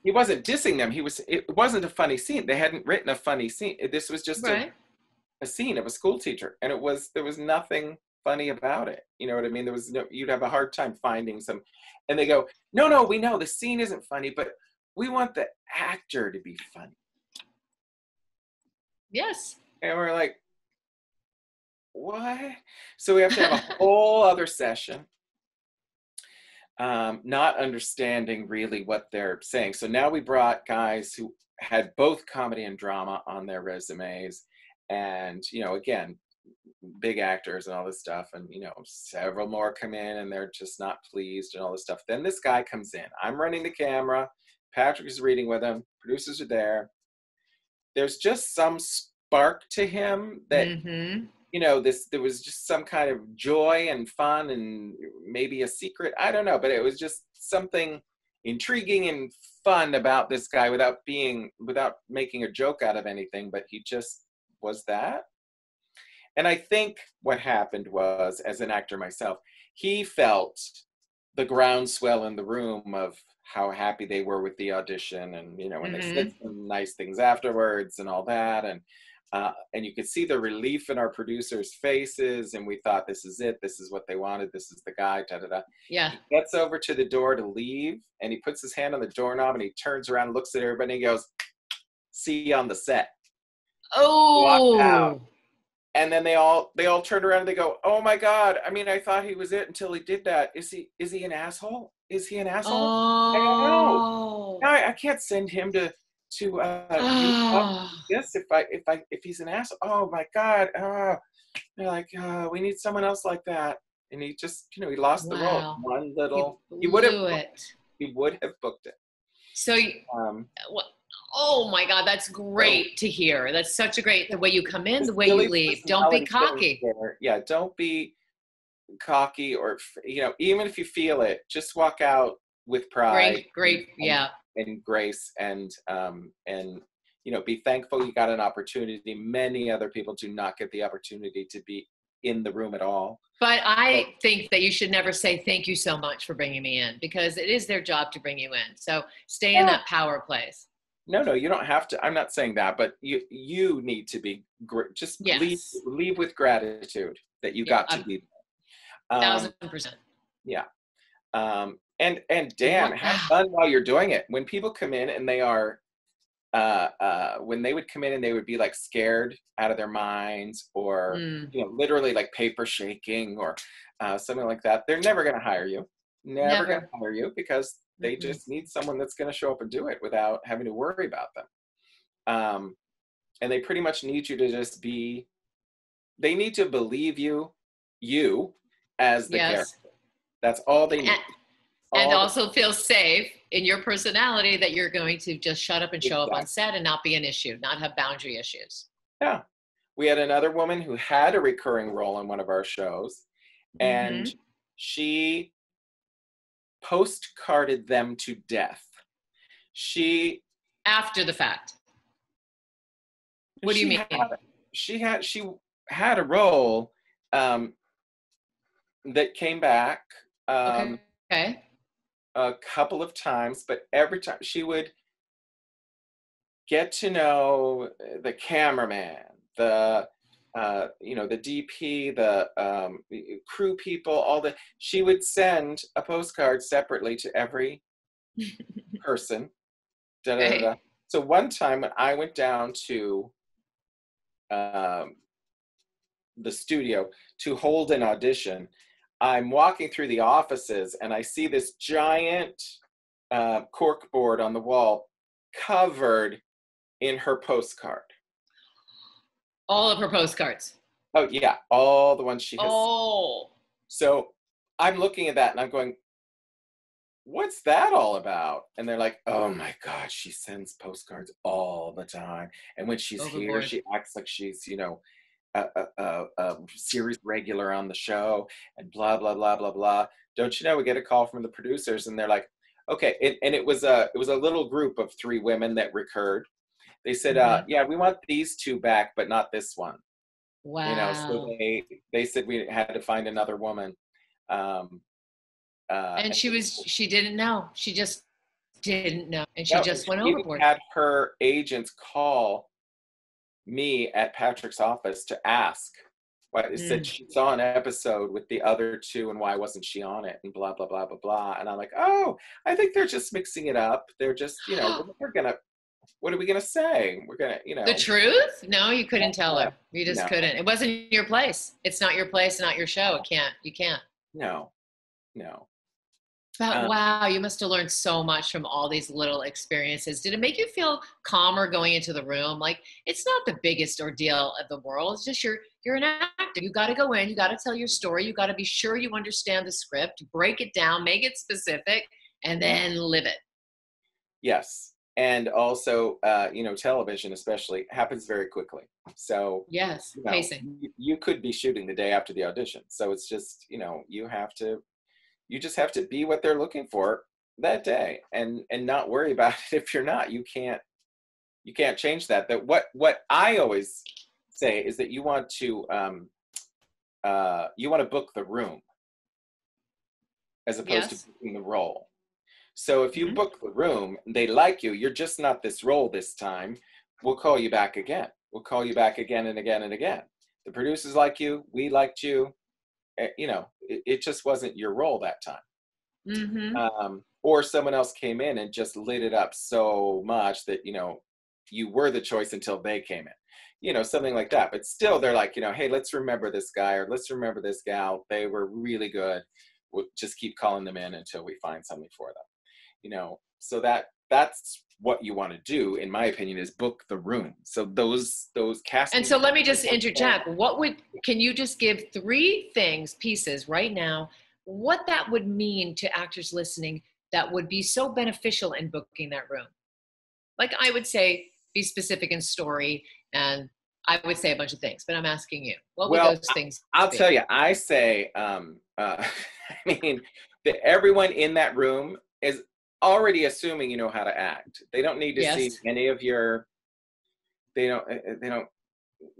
Speaker 2: dissing them. It wasn't a funny scene. They hadn't written a funny scene. This was just
Speaker 1: Right.
Speaker 2: a scene of a school teacher, and there was nothing funny about it. You know what I mean? There was you'd have a hard time finding some. And they go, no, we know the scene isn't funny, but we want the actor to be funny.
Speaker 1: Yes.
Speaker 2: And we're like, what? So we have to have a whole other session, not understanding really what they're saying. So now we brought guys who had both comedy and drama on their resumes, and, you know, again, big actors and all this stuff. And, you know, several more come in and they're just not pleased and all this stuff. Then this guy comes in. I'm running the camera. Patrick is reading with him. Producers are there. There's just some spark to him that, you know, there was just some kind of joy and fun and maybe a secret. I don't know, but it was just something intriguing and fun about this guy without making a joke out of anything, but he just was that. And I think what happened was, as an actor myself, he felt the groundswell in the room of how happy they were with the audition, and, you know, when they said some nice things afterwards and all that, and you could see the relief in our producers' faces, and we thought, this is it, this is what they wanted, this is the guy,
Speaker 1: Yeah.
Speaker 2: He gets over to the door to leave, and he puts his hand on the doorknob, and he turns around and looks at everybody, and he goes, see you on the set.
Speaker 1: Oh.
Speaker 2: Walked out. And then they all turn around and they go, oh my God, I mean, I thought he was it until he did that. Is he an asshole? Is he an asshole?
Speaker 1: Oh.
Speaker 2: I don't know. No, I can't send him to this if he's an asshole. Oh my God. They're like, we need someone else like that. And he just, you know, he lost the role. One little, he would have booked it.
Speaker 1: So, oh my God, that's great to hear. That's such a great, the way you come in, the way you leave. Don't be cocky.
Speaker 2: Yeah, don't be cocky, or, you know, even if you feel it, just walk out with pride.
Speaker 1: Great, yeah.
Speaker 2: And grace, and you know, be thankful you got an opportunity. Many other people do not get the opportunity to be in the room at all.
Speaker 1: But I think that you should never say thank you so much for bringing me in, because it is their job to bring you in. So stay in that power place. No,
Speaker 2: you don't have to. I'm not saying that, but you need to be just leave with gratitude that you got to be there.
Speaker 1: 1,000%.
Speaker 2: Yeah. And Dan, have fun while you're doing it. When people come in and they are, when they would come in and they would be like scared out of their minds, or, you know, literally like paper shaking or something like that, they're never going to hire you. Never going to hire you, because they just need someone that's going to show up and do it without having to worry about them. And they pretty much need you to just be, they need to believe you as the character. That's all they need.
Speaker 1: And also feel safe in your personality, that you're going to just shut up and show up on set and not be an issue, not have boundary issues.
Speaker 2: Yeah. We had another woman who had a recurring role in one of our shows, and she postcarded them to death.
Speaker 1: After the fact. What do you mean?
Speaker 2: She had a role that came back.
Speaker 1: Okay.
Speaker 2: A couple of times, but every time she would get to know the cameraman, the you know, the DP, the crew people, she would send a postcard separately to every person. So one time when I went down to the studio to hold an audition, I'm walking through the offices and I see this giant cork board on the wall covered in her postcard.
Speaker 1: All of her postcards.
Speaker 2: Oh yeah, all the ones she has.
Speaker 1: Oh.
Speaker 2: So I'm looking at that and I'm going, what's that all about? And they're like, oh my God, she sends postcards all the time. And when she's here, she acts like she's, you know, a series regular on the show, and blah blah blah blah blah. Don't you know? We get a call from the producers, and they're like, okay, and it was a little group of 3 women that recurred. They said,
Speaker 1: Mhm.
Speaker 2: yeah, we want these 2 back, but not this one. So
Speaker 1: Wow.
Speaker 2: they said we had to find another woman. Um,
Speaker 1: And
Speaker 2: and
Speaker 1: she didn't know. She just didn't know. And she
Speaker 2: no, and
Speaker 1: just went
Speaker 2: she even
Speaker 1: overboard.
Speaker 2: had her agents call me at Patrick's office to ask. Why it said
Speaker 1: Mm.
Speaker 2: she saw an episode with the other 2, and why wasn't she on it? And blah blah blah blah blah. And I'm like, oh, I think they're just mixing it up. They're just, we're gonna. What are we gonna say? We're gonna,
Speaker 1: The truth? No, you couldn't tell
Speaker 2: uh,
Speaker 1: her. You just
Speaker 2: no,
Speaker 1: couldn't. It wasn't your place. It's not your place, not your show. You can't.
Speaker 2: no, no.
Speaker 1: But
Speaker 2: Um,
Speaker 1: wow, you must have learned so much from all these little experiences. Did it make you feel calmer going into the room? Like it's not the biggest ordeal of the world. It's just you're an actor. You got to go in. You got to tell your story. You got to be sure you understand the script. Break it down. Make it specific, and then live it.
Speaker 2: yes, and also, television especially happens very quickly. So,
Speaker 1: Yes, pacing.
Speaker 2: you could be shooting the day after the audition. So it's just, you just have to be what they're looking for that day, and not worry about it. If you're not, you can't change that. That what I always say is that you want to book the room as opposed to
Speaker 1: Yes.
Speaker 2: booking the role. So if you
Speaker 1: Hmm.
Speaker 2: book the room, they like you, you're just not this role this time, we'll call you back again. We'll call you back again and again and again. The producers like you, we liked you. It just wasn't your role that time.
Speaker 1: Hmm.
Speaker 2: Or someone else came in and just lit it up so much that, you were the choice until they came in. Something like that. But still, they're like, hey, let's remember this guy or let's remember this gal. They were really good. We'll just keep calling them in until we find something for them. So that's what you want to do, in my opinion, is book the room. So those
Speaker 1: And
Speaker 2: casting.
Speaker 1: so let me just interject. Can you just give 3 pieces right now, what that would mean to actors listening that would be so beneficial in booking that room? Like I would say, be specific in story, and I would say a bunch of things, but I'm asking you, what would
Speaker 2: Well,
Speaker 1: those things
Speaker 2: I'll
Speaker 1: be?
Speaker 2: tell you, I say, I mean, that everyone in that room is already assuming you know how to act. They don't need to see
Speaker 1: Yes.
Speaker 2: any of your, they don't,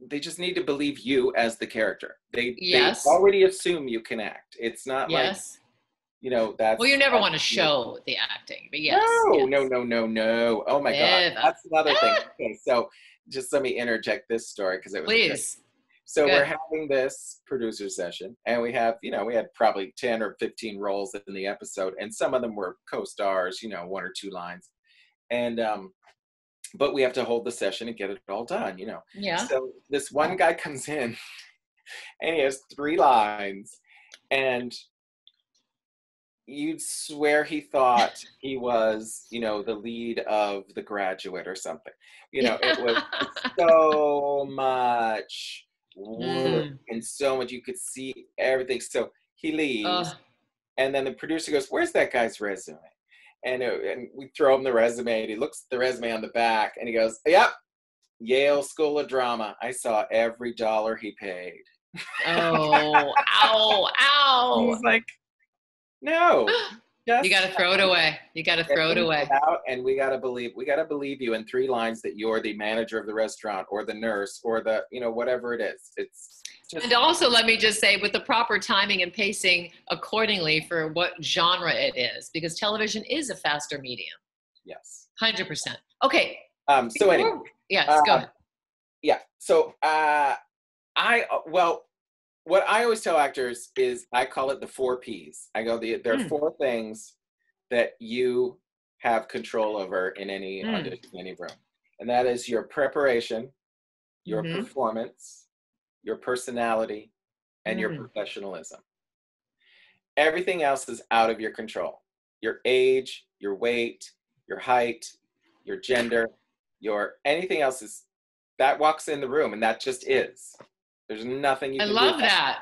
Speaker 2: they just need to believe you as the character. They
Speaker 1: Yes.
Speaker 2: already assume you can act. It's not like,
Speaker 1: Yes. Well, you
Speaker 2: that's,
Speaker 1: never want to show the acting, but yes,
Speaker 2: no, no,
Speaker 1: yes.
Speaker 2: no, no, no. Oh my God.
Speaker 1: Never.
Speaker 2: That's another thing.
Speaker 1: Ah,
Speaker 2: Okay, so just let me interject this story because it was a good.
Speaker 1: please.
Speaker 2: So we're
Speaker 1: Good.
Speaker 2: having this producer session, and we had probably 10 or 15 roles in the episode, and some of them were co-stars, 1 or 2 lines. And but we have to hold the session and get it all done.
Speaker 1: Yeah.
Speaker 2: So this one guy comes in and he has 3 lines, and you'd swear he thought he was, the lead of The Graduate or something. It was so much work
Speaker 1: Mm.
Speaker 2: and so much, you could see everything. So he leaves,
Speaker 1: Oh,
Speaker 2: and then the producer goes, "Where's that guy's resume?" And we throw him the resume, and he looks at the resume on the back, and he goes, "Yep, Yale School of Drama. I saw every dollar he paid."
Speaker 1: oh, ow,
Speaker 2: He
Speaker 1: ow.
Speaker 2: was like, "No,
Speaker 1: You
Speaker 2: just
Speaker 1: got to throw it away. You got to
Speaker 2: get
Speaker 1: throw it
Speaker 2: things
Speaker 1: away.
Speaker 2: out, and we gotta believe you in 3 lines that you're the manager of the restaurant or the nurse or the, whatever it is. It's just,
Speaker 1: And also, let me just say, with the proper timing and pacing accordingly for what genre it is, because television is a faster medium.
Speaker 2: yes.
Speaker 1: 100%. Okay.
Speaker 2: So anyway,
Speaker 1: Yes, go
Speaker 2: uh,
Speaker 1: ahead.
Speaker 2: yeah. So well, what I always tell actors is I call it the 4 Ps. I go, there are
Speaker 1: Mm,
Speaker 2: 4 things that you have control over in any
Speaker 1: mm,
Speaker 2: audition, any room, and that is your preparation, your
Speaker 1: mm-hmm,
Speaker 2: performance, your personality, and your
Speaker 1: mm.
Speaker 2: professionalism. Everything else is out of your control. Your age, your weight, your height, your gender, your anything else is that walks in the room, and that just is. There's nothing you
Speaker 1: I
Speaker 2: can do
Speaker 1: love
Speaker 2: about
Speaker 1: that.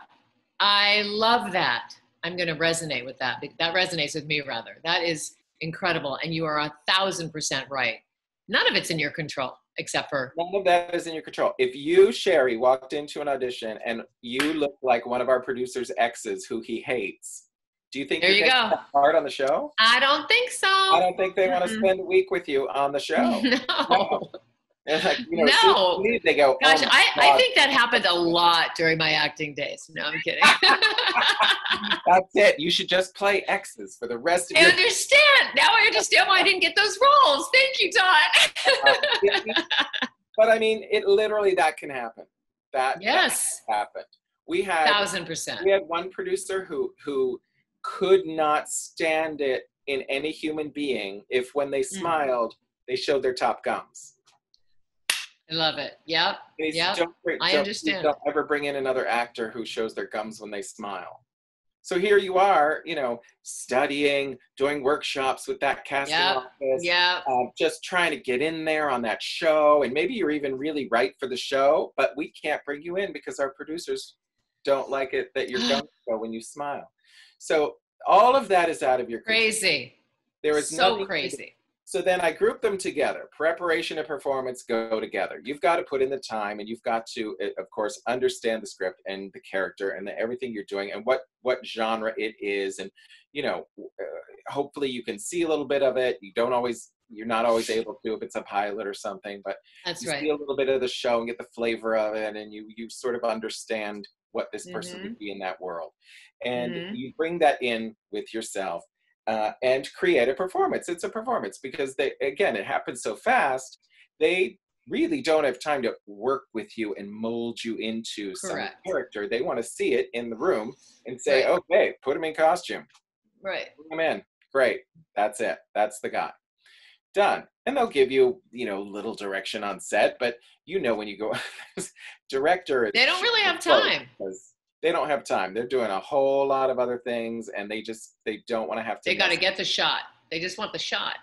Speaker 1: I love that. I'm going to resonate with that. That resonates with me, rather. That is incredible. And you are 1,000% right. None of it's in your control. except for
Speaker 2: none of that is in your control. If you, Shari, walked into an audition and you looked like one of our producer's exes who he hates, do you think
Speaker 1: there
Speaker 2: you're
Speaker 1: you
Speaker 2: going to
Speaker 1: go.
Speaker 2: get part on the show?
Speaker 1: I don't think so.
Speaker 2: I don't think they want to spend a week with you on the show.
Speaker 1: No.
Speaker 2: And like, you know, as soon as
Speaker 1: No.
Speaker 2: you leave, they go,
Speaker 1: Gosh,
Speaker 2: oh
Speaker 1: I think that happened a lot during my acting days. No, I'm kidding.
Speaker 2: that's it. You should just play exes for the rest of
Speaker 1: I
Speaker 2: your
Speaker 1: understand. Now I understand why I didn't get those roles. Thank you, Todd.
Speaker 2: But I mean, it literally, that can happen.
Speaker 1: Yes.
Speaker 2: That happened. We had
Speaker 1: 1000%.
Speaker 2: We had one producer who could not stand it in any human being if when they smiled, they showed their top gums.
Speaker 1: I love it. Yep. Yep. I understand.
Speaker 2: Don't ever bring in another actor who shows their gums when they smile. So here you are, you know, studying, doing workshops with that casting office, just trying to get in there on that show. And maybe you're even really right for the show, but we can't bring you in because our producers don't like it that your gums go when you smile. So all of that is out of your control.
Speaker 1: Crazy.
Speaker 2: There is
Speaker 1: so crazy.
Speaker 2: So then I group them together. Preparation and performance go together. You've got to put in the time, and you've got to, of course, understand the script and the character and everything you're doing and what genre it is. And, you know, hopefully you can see a little bit of it. You're not always able to if it's a pilot or something, but
Speaker 1: that's
Speaker 2: you
Speaker 1: right.
Speaker 2: see a little bit of the show and get the flavor of it, and you sort of understand what this person would be in that world. And you bring that in with yourself. And create a performance. It's a performance because it happens so fast. They really don't have time to work with you and mold you into some character. They want to see it in the room and say, okay, put him in costume.
Speaker 1: Right.
Speaker 2: Put him in. Great. That's it. That's the guy. Done. And they'll give you, you know, little direction on set, but you know when you go, director.
Speaker 1: They don't really have time.
Speaker 2: They don't have time. They're doing a whole lot of other things, and they don't want to have to.
Speaker 1: They got to get the shot. They just want the shot.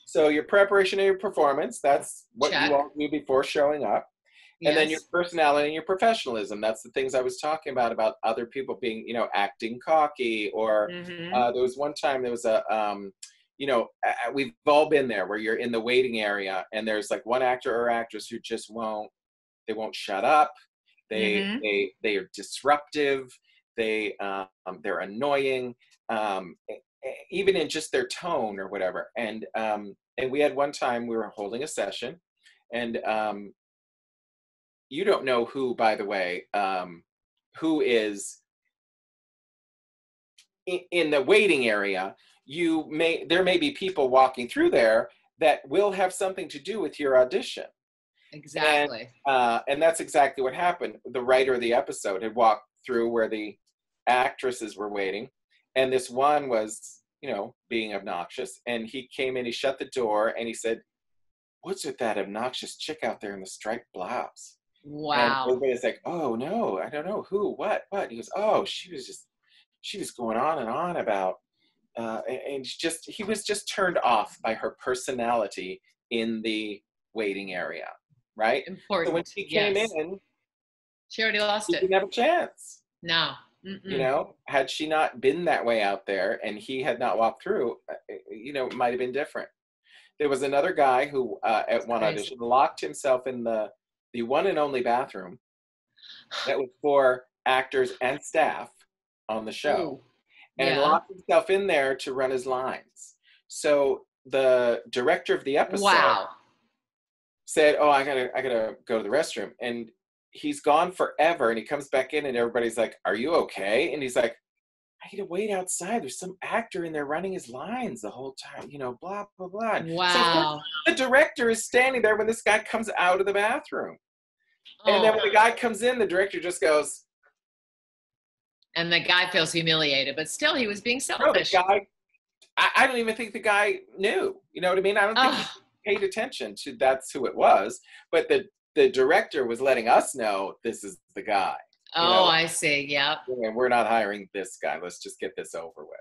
Speaker 2: So your preparation and your performance, that's what you all do before showing up. And then your personality and your professionalism. That's the things I was talking about other people being, you know, acting cocky, or there was one time there was you know, we've all been there where you're in the waiting area and there's like one actor or actress who just won't shut up. They are disruptive. They're annoying, even in just their tone or whatever. And we had one time we were holding a session, and you don't know who, by the way, who is in the waiting area. There may be people walking through there that will have something to do with your audition.
Speaker 1: Exactly.
Speaker 2: And that's exactly what happened. The writer of the episode had walked through where the actresses were waiting, and this one was, you know, being obnoxious. And he came in, he shut the door, and he said, "What's with that obnoxious chick out there in the striped blouse?"
Speaker 1: Wow.
Speaker 2: And everybody's like, "Oh no, I don't know who, what?" He goes, "Oh, she was going on and on about," and he was just turned off by her personality in the waiting area. Right?
Speaker 1: Important.
Speaker 2: So when she came in,
Speaker 1: she already lost it.
Speaker 2: She didn't have a chance.
Speaker 1: No.
Speaker 2: You know, had she not been that way out there and he had not walked through, you know, it might have been different. There was another guy who, at one audition, locked himself in the one and only bathroom that was for actors and staff on the show, and locked himself in there to run his lines. So the director of the episode said, "Oh, I gotta go to the restroom," and he's gone forever. And he comes back in, and everybody's like, "Are you okay?" And he's like, "I need to wait outside. There's some actor in there running his lines the whole time, you know, blah blah blah."
Speaker 1: Wow.
Speaker 2: So the director is standing there when this guy comes out of the bathroom, and then when the guy comes in, the director just goes,
Speaker 1: and the guy feels humiliated, but still, he was being selfish.
Speaker 2: No, the guy, I don't even think the guy knew. You know what I mean? I don't think he paid attention to that's who it was, but the director was letting us know this is the guy.
Speaker 1: Oh, I see. Yeah.
Speaker 2: And we're not hiring this guy. Let's just get this over with.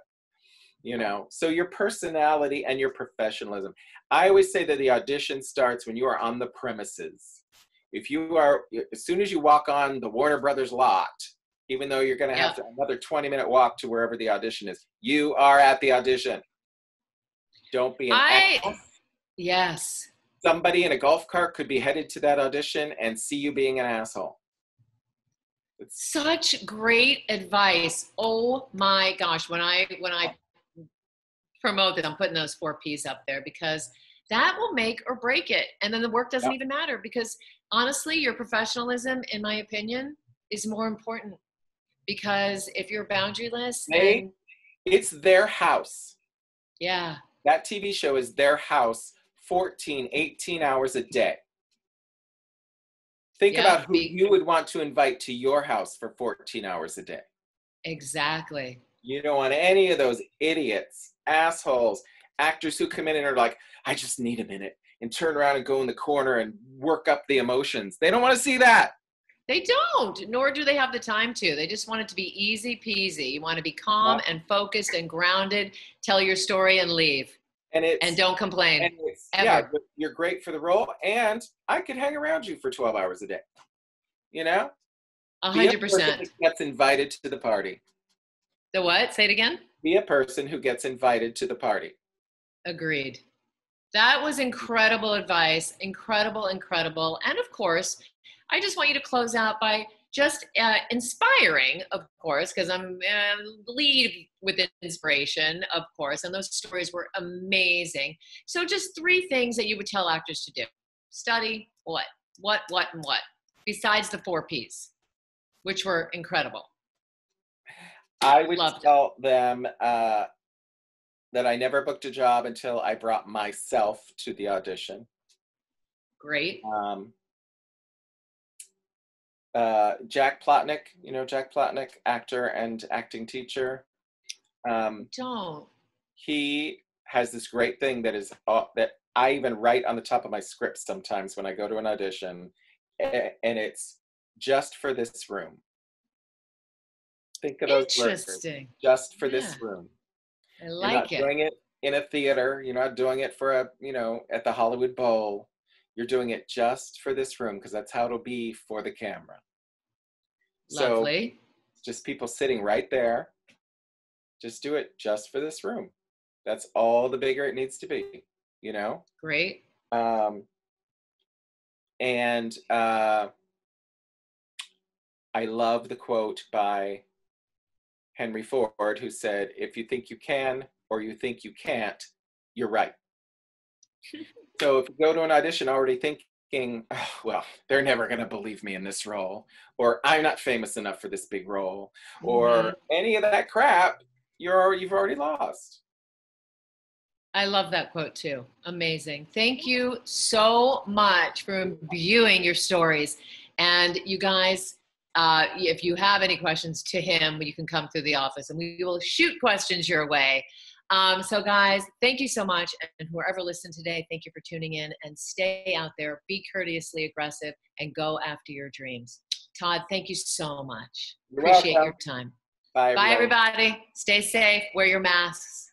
Speaker 2: You know, so your personality and your professionalism. I always say that the audition starts when you are on the premises. If you are, as soon as you walk on the Warner Brothers lot, even though you're going to have another 20-minute walk to wherever the audition is, you are at the audition. Don't be an actor.
Speaker 1: Yes.
Speaker 2: somebody in a golf cart could be headed to that audition and see you being an asshole. It's
Speaker 1: such great advice. Oh my gosh. When I promote this, I'm putting those 4 P's up there because that will make or break it. And then the work doesn't even matter because honestly, your professionalism, in my opinion, is more important because if you're boundaryless, then
Speaker 2: it's their house.
Speaker 1: Yeah.
Speaker 2: That TV show is their house 14, 18 hours a day. Think about who you would want to invite to your house for 14 hours a day.
Speaker 1: Exactly.
Speaker 2: You don't want any of those idiots, assholes, actors who come in and are like, I just need a minute, and turn around and go in the corner and work up the emotions. They don't want to see that.
Speaker 1: They don't, nor do they have the time to. They just want it to be easy peasy. You want to be calm and focused and grounded, tell your story and leave. And don't complain.
Speaker 2: And yeah, you're great for the role, and I could hang around you for 12 hours a day. You know?
Speaker 1: 100%.
Speaker 2: Gets invited to the party.
Speaker 1: The what? Say it again?
Speaker 2: Be a person who gets invited to the party.
Speaker 1: Agreed. That was incredible advice. Incredible, incredible. And of course, I just want you to close out by just inspiring, of course, because I'm lead with inspiration, of course, and those stories were amazing. So just 3 things that you would tell actors to do. Study what, and what, besides the 4 Ps, which were incredible.
Speaker 2: I would tell them that I never booked a job until I brought myself to the audition.
Speaker 1: Great.
Speaker 2: Jack Plotnick, you know Jack Plotnick, actor and acting teacher.
Speaker 1: Don't.
Speaker 2: He has this great thing that is that I even write on the top of my script sometimes when I go to an audition, and it's just for this room. Think of those words. Just for this room.
Speaker 1: I like it.
Speaker 2: You're not doing it in a theater. You're not doing it for at the Hollywood Bowl. You're doing it just for this room because that's how it'll be for the camera.
Speaker 1: Lovely.
Speaker 2: So just people sitting right there. Just do it just for this room. That's all the bigger it needs to be, you know?
Speaker 1: Great.
Speaker 2: And I love the quote by Henry Ford, who said, if you think you can or you think you can't, you're right. So if you go to an audition already thinking, oh, well, they're never going to believe me in this role, or I'm not famous enough for this big role, or any of that crap, you've already lost.
Speaker 1: I love that quote too. Amazing. Thank you so much for imbuing your stories. And you guys, if you have any questions to him, you can come through the office and we will shoot questions your way. So guys, thank you so much. And whoever listened today, thank you for tuning in, and stay out there, be courteously aggressive, and go after your dreams. Todd, thank you so much. Appreciate your time.
Speaker 2: Bye,
Speaker 1: everybody. Stay safe. Wear your masks.